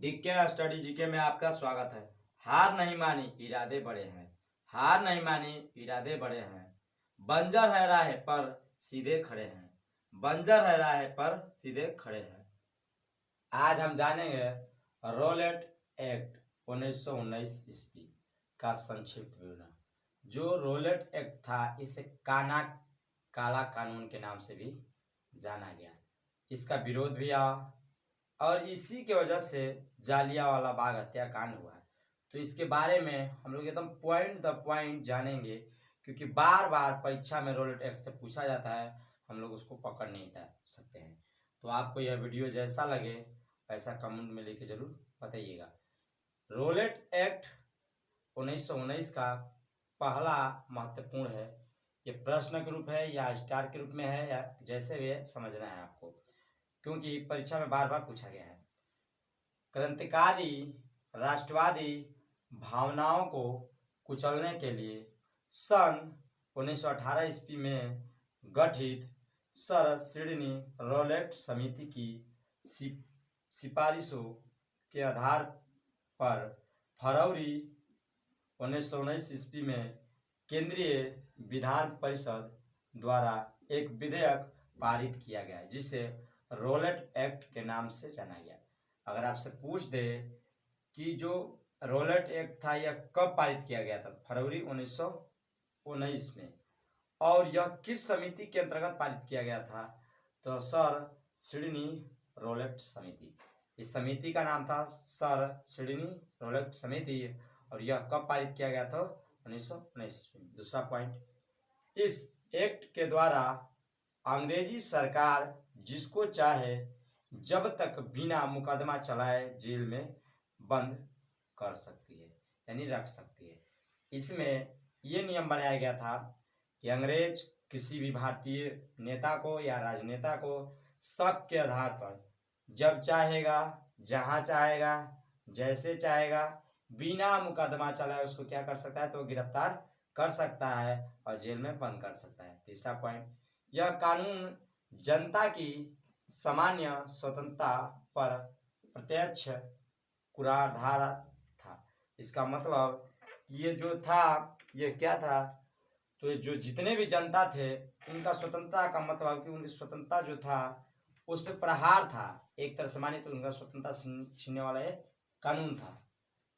DK study GK में आपका स्वागत है। हार नहीं मानी इरादे बड़े हैं, हार नहीं मानी इरादे बड़े हैं। बंजर है राह पर सीधे खड़े हैं, बंजर है राह पर सीधे खड़े हैं। आज हम जानेंगे रोलेट एक्ट 1919 ईस्वी का संक्षिप्त विवरण। जो रोलेट एक्ट था इसे काला कानून के नाम से भी जाना गया। इसका विरोध भी हुआ और इसी के वजह से जालियांवाला बाग हत्याकांड हुआ है। तो इसके बारे में हम लोग एकदम पॉइंट द पॉइंट जानेंगे, क्योंकि बार बार परीक्षा में रोलेट एक्ट से पूछा जाता है, हम लोग उसको पकड़ नहीं सकते हैं। तो आपको यह वीडियो जैसा लगे वैसा कमेंट में लिख के जरूर बताइएगा। रोलेट एक्ट 1919 का पहला महत्वपूर्ण है। ये प्रश्न के रूप है या स्टार के रूप में है या जैसे भी समझना है आपको, क्योंकि परीक्षा में बार बार पूछा गया है। क्रांतिकारी राष्ट्रवादी भावनाओं को कुचलने के लिए सन 1918 ईस्वी में गठित सर सिडनी रोलेट समिति की सिफारिशों के आधार पर फरवरी 1919 ईस्वी में केंद्रीय विधान परिषद द्वारा एक विधेयक पारित किया गया जिसे रोलेट एक्ट के नाम से जाना गया। अगर आपसे पूछ दे कि जो रोलेट एक्ट था यह कब पारित किया गया था, फरवरी 1919 में, और यह किस समिति के अंतर्गत पारित किया गया था, तो सर सिडनी रोलेट समिति। इस समिति का नाम था सर सिडनी रोलेट समिति और यह कब पारित किया गया था, 1919 में। दूसरा पॉइंट, इस एक्ट के द्वारा अंग्रेजी सरकार जिसको चाहे जब तक बिना मुकदमा चलाए जेल में बंद कर सकती है, यानी रख सकती है। इसमें यह नियम बनाया गया था कि अंग्रेज किसी भी भारतीय नेता को या राजनेता को शक के आधार पर जब चाहेगा, जहां चाहेगा, जैसे चाहेगा, बिना मुकदमा चलाए उसको क्या कर सकता है, तो गिरफ्तार कर सकता है और जेल में बंद कर सकता है। तीसरा पॉइंट, यह कानून जनता की सामान्य स्वतंत्रता पर प्रत्यक्ष कुठाराघात था। इसका मतलब ये जो था, ये क्या था, तो जो जितने भी जनता थे उनका स्वतंत्रता का मतलब कि उनकी स्वतंत्रता जो था उस पर प्रहार था, एक तरह से माने तो उनका स्वतंत्रता छीनने वाला एक कानून था।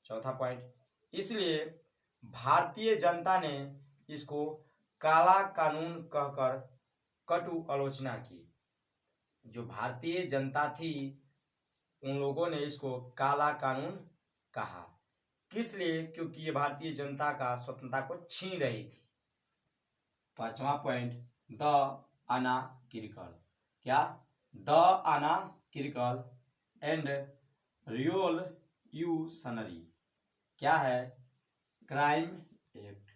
चौथा पॉइंट, इसलिए भारतीय जनता ने इसको काला कानून कहकर कटु आलोचना की। जो भारतीय जनता थी उन लोगों ने इसको काला कानून कहा। किस लिए? क्योंकि ये भारतीय जनता का स्वतंत्रता को छीन रही थी। पांचवा पॉइंट, द अनाक्रिकल। क्या? द अनाक्रिकल एंड रिवॉल्यूशनरी क्या है? क्राइम एक्ट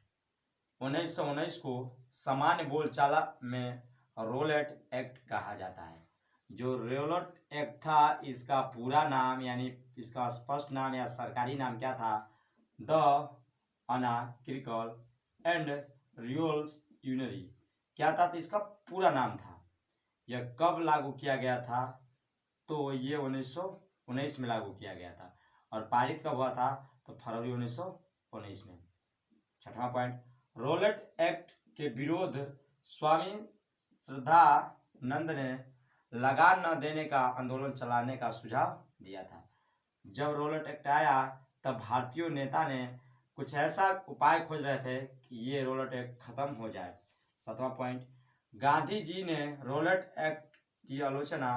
1919 को सामान्य बोलचाला में रोलेट एक्ट कहा जाता है। जो रोलेट एक्ट था इसका पूरा नाम यानी इसका स्पष्ट नाम या सरकारी नाम क्या था? द अनाक्रिकल एंड रिवॉल्यूशनरी क्या था, तो इसका पूरा नाम था। यह कब लागू किया गया था? तो ये 1919 में लागू किया गया था और पारित कब हुआ था? तो फरवरी 1919 में। छठवां पॉइंट, रोलेट एक्ट के विरोध स्वामी श्रद्धानंद ने लगान न देने का आंदोलन चलाने का सुझाव दिया था। जब रोलेट एक्ट आया तब भारतीय नेता ने कुछ ऐसा उपाय खोज रहे थे कि ये रोलेट एक्ट खत्म हो जाए। सातवां पॉइंट, गांधी जी ने रोलेट एक्ट की आलोचना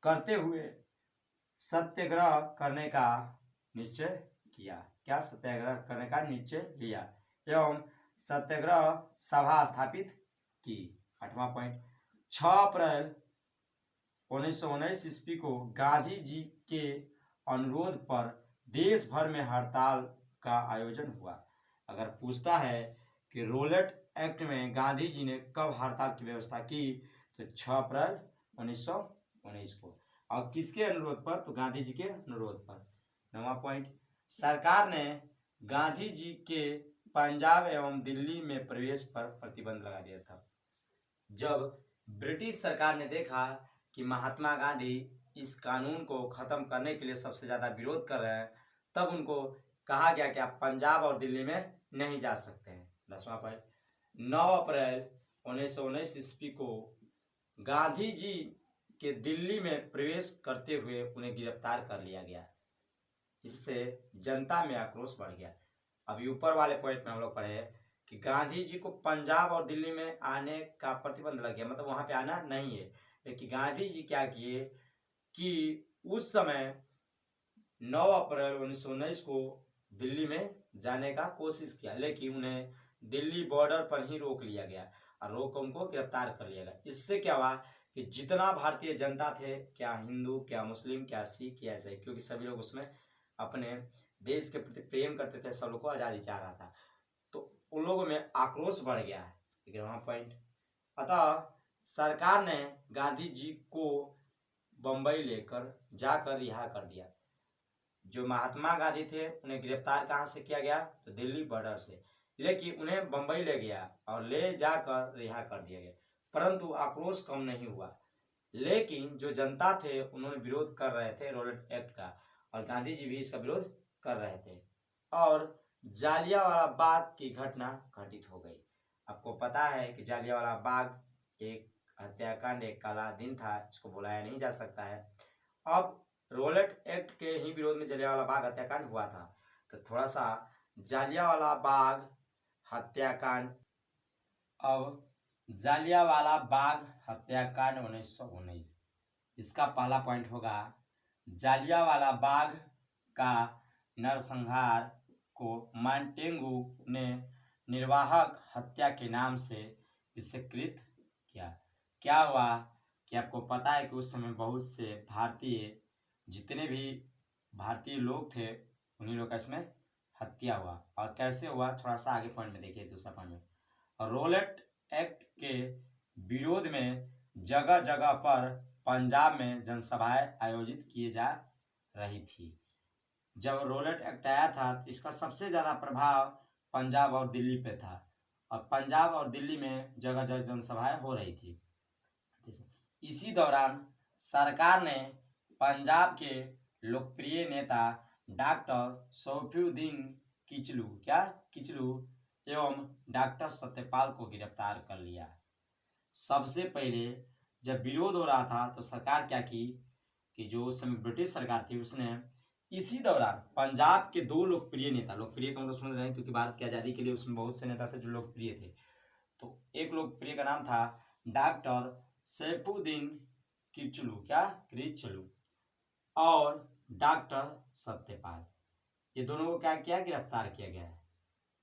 करते हुए सत्याग्रह करने का निश्चय किया। क्या? सत्याग्रह करने का निश्चय लिया एवं सत्याग्रह सभा स्थापित की। आठवां पॉइंट, 6 अप्रैल 1919 ईस्वी को गांधी जी के अनुरोध पर देश भर में हड़ताल का आयोजन हुआ। अगर पूछता है कि रोलेट एक्ट में गांधी जी ने कब हड़ताल की व्यवस्था की, तो 6 अप्रैल 1919 को। और किसके अनुरोध पर? तो गांधी जी के अनुरोध पर। 9वां पॉइंट, सरकार ने गांधी जी के पंजाब एवं दिल्ली में प्रवेश पर प्रतिबंध लगा दिया था। जब ब्रिटिश सरकार ने देखा कि महात्मा गांधी इस कानून को ख़त्म करने के लिए सबसे ज़्यादा विरोध कर रहे हैं, तब उनको कहा गया कि आप पंजाब और दिल्ली में नहीं जा सकते हैं। 10वां पॉइंट, 9 अप्रैल 1919 ईस्वी को गांधी जी के दिल्ली में प्रवेश करते हुए उन्हें गिरफ्तार कर लिया गया। इससे जनता में आक्रोश बढ़ गया। अभी ऊपर वाले पॉइंट में हम लोग पढ़े कि गांधी जी को पंजाब और दिल्ली में आने का प्रतिबंध लग गया, मतलब वहां पे आना नहीं है। लेकिन गांधी जी क्या किए कि उस समय 9 अप्रैल 1919 को दिल्ली में जाने का कोशिश किया, लेकिन उन्हें दिल्ली बॉर्डर पर ही रोक लिया गया और रोक उनको गिरफ्तार कर लिया गया। इससे क्या हुआ कि जितना भारतीय जनता थे, क्या हिंदू, क्या मुस्लिम, क्या सिख, क्या ईसाई, क्योंकि सभी लोग उसमें अपने देश के प्रति प्रेम करते थे, सब लोग को आज़ादी चाह रहा था, तो उन लोगों में आक्रोश बढ़ गया है। 11वां पॉइंट, अतः सरकार ने गांधी जी को बम्बई लेकर जाकर रिहा कर दिया। जो महात्मा गांधी थे उन्हें गिरफ्तार कहाँ से किया गया, तो दिल्ली बॉर्डर से, लेकिन उन्हें बम्बई ले गया और ले जाकर रिहा कर दिया गया। परंतु आक्रोश कम नहीं हुआ, लेकिन जो जनता थे उन्होंने विरोध कर रहे थे रॉलेट एक्ट का, और गांधी जी भी इसका विरोध कर रहे थे, और जालियांवाला बाग की घटना घटित हो गई। आपको पता है कि जालियांवाला बाग एक हत्याकांड, एक काला दिन था, इसको भुलाया नहीं जा सकता है। अब रॉलेट एक्ट के ही विरोध में जालियांवाला बाग हत्याकांड हुआ था, तो थोड़ा सा जालियांवाला बाग हत्याकांड, अब जालियांवाला बाग हत्याकांड 1919, इसका पहला पॉइंट होगा जालियांवाला बाग का नरसंहार को मांटेगू ने निर्वाहक हत्या के नाम से इसे कृत किया। क्या हुआ कि आपको पता है कि उस समय बहुत से भारतीय, जितने भी भारतीय लोग थे, उन्हीं लोग का इसमें हत्या हुआ। और कैसे हुआ, थोड़ा सा आगे पॉइंट में देखिए, दूसरा पॉइंट में, रॉलेट एक्ट के विरोध में जगह जगह पर पंजाब में जनसभाएं आयोजित किए जा रही थी। जब रॉलेट एक्ट आया था तो इसका सबसे ज़्यादा प्रभाव पंजाब और दिल्ली पे था, और पंजाब और दिल्ली में जगह जगह जनसभाएं हो रही थी। इसी दौरान सरकार ने पंजाब के लोकप्रिय नेता डॉक्टर सैफुद्दीन किचलू एवं डॉक्टर सत्यपाल को गिरफ्तार कर लिया। सबसे पहले जब विरोध हो रहा था तो सरकार क्या की कि जो उस समय ब्रिटिश सरकार थी, उसने इसी दौरान पंजाब के 2 लोकप्रिय नेता, लोकप्रिय का मतलब समझ रहे हैं, क्योंकि भारत की आज़ादी के लिए उसमें बहुत से नेता थे जो लोकप्रिय थे, तो एक लोकप्रिय का नाम था डॉक्टर सैफुद्दीन किचलू और डॉक्टर सत्यपाल, ये दोनों को क्या किया, गिरफ्तार किया गया है।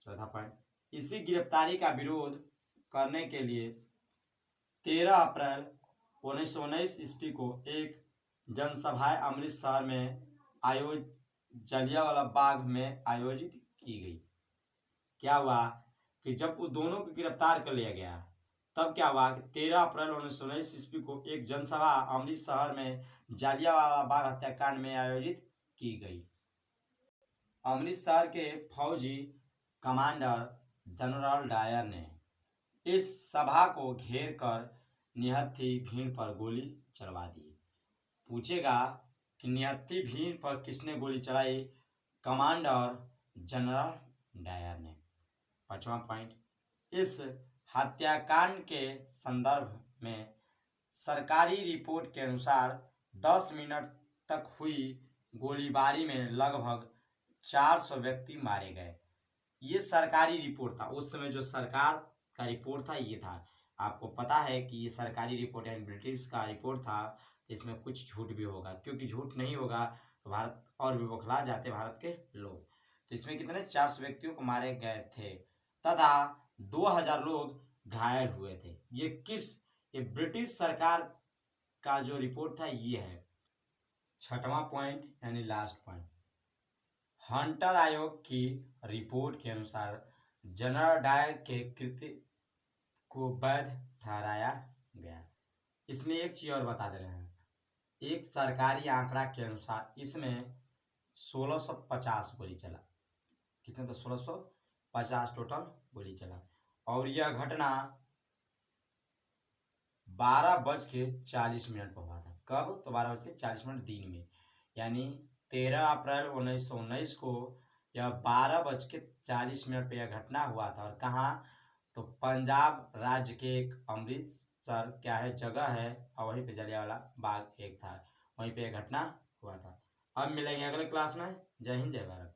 चौथा पॉइंट, इसी गिरफ्तारी का विरोध करने के लिए 13 अप्रैल 1919 ईस्वी को एक जनसभा अमृतसर में जालियांवाला बाग में आयोजित की गई। क्या हुआ कि जब उन दोनों को गिरफ्तार कर लिया गया, तब क्या हुआ कि 13 अप्रैल 1919 ईस्वी को एक जनसभा अमृतसर में जालियांवाला बाग हत्याकांड में आयोजित की गई। अमृतसर के फौजी कमांडर जनरल डायर ने इस सभा को घेर कर निहत्थी भीड़ पर गोली चलवा दी। पूछेगा कि निहत्थी भीड़ पर किसने गोली चलाई, कमांडर जनरल डायर ने। 5वां पॉइंट, इस हत्याकांड के संदर्भ में सरकारी रिपोर्ट के अनुसार 10 मिनट तक हुई गोलीबारी में लगभग 400 व्यक्ति मारे गए। ये सरकारी रिपोर्ट था, उस समय जो सरकार का रिपोर्ट था ये था। आपको पता है कि ये सरकारी रिपोर्ट है, ब्रिटिश का रिपोर्ट था, इसमें कुछ झूठ भी होगा, क्योंकि झूठ नहीं होगा तो भारत और भी बौखला जाते भारत के लोग। तो इसमें कितने 400 व्यक्तियों को मारे गए थे तथा 2000 लोग घायल हुए थे। ये ब्रिटिश सरकार का जो रिपोर्ट था ये है। 6वां पॉइंट यानी लास्ट पॉइंट, हंटर आयोग की रिपोर्ट के अनुसार जनरल डायर के कृत्य को वैध ठहराया गया। इसमें एक चीज और बता दे रहे हैं, एक सरकारी आंकड़ा के अनुसार इसमें 1650 गोली चला। कितने, तो 1650 टोटल गोली चला, और यह घटना 12:40 पर हुआ था। कब? तो 12:40 दिन में, यानी 13 अप्रैल 1919 को यह 12:40 पे यह घटना हुआ था। और कहाँ? तो पंजाब राज्य के एक अमृतसर क्या है जगह है, और वहीं पे जलियांवाला बाग एक था, वहीं पे यह घटना हुआ था। अब मिलेंगे अगले क्लास में। जय हिंद, जय भारत।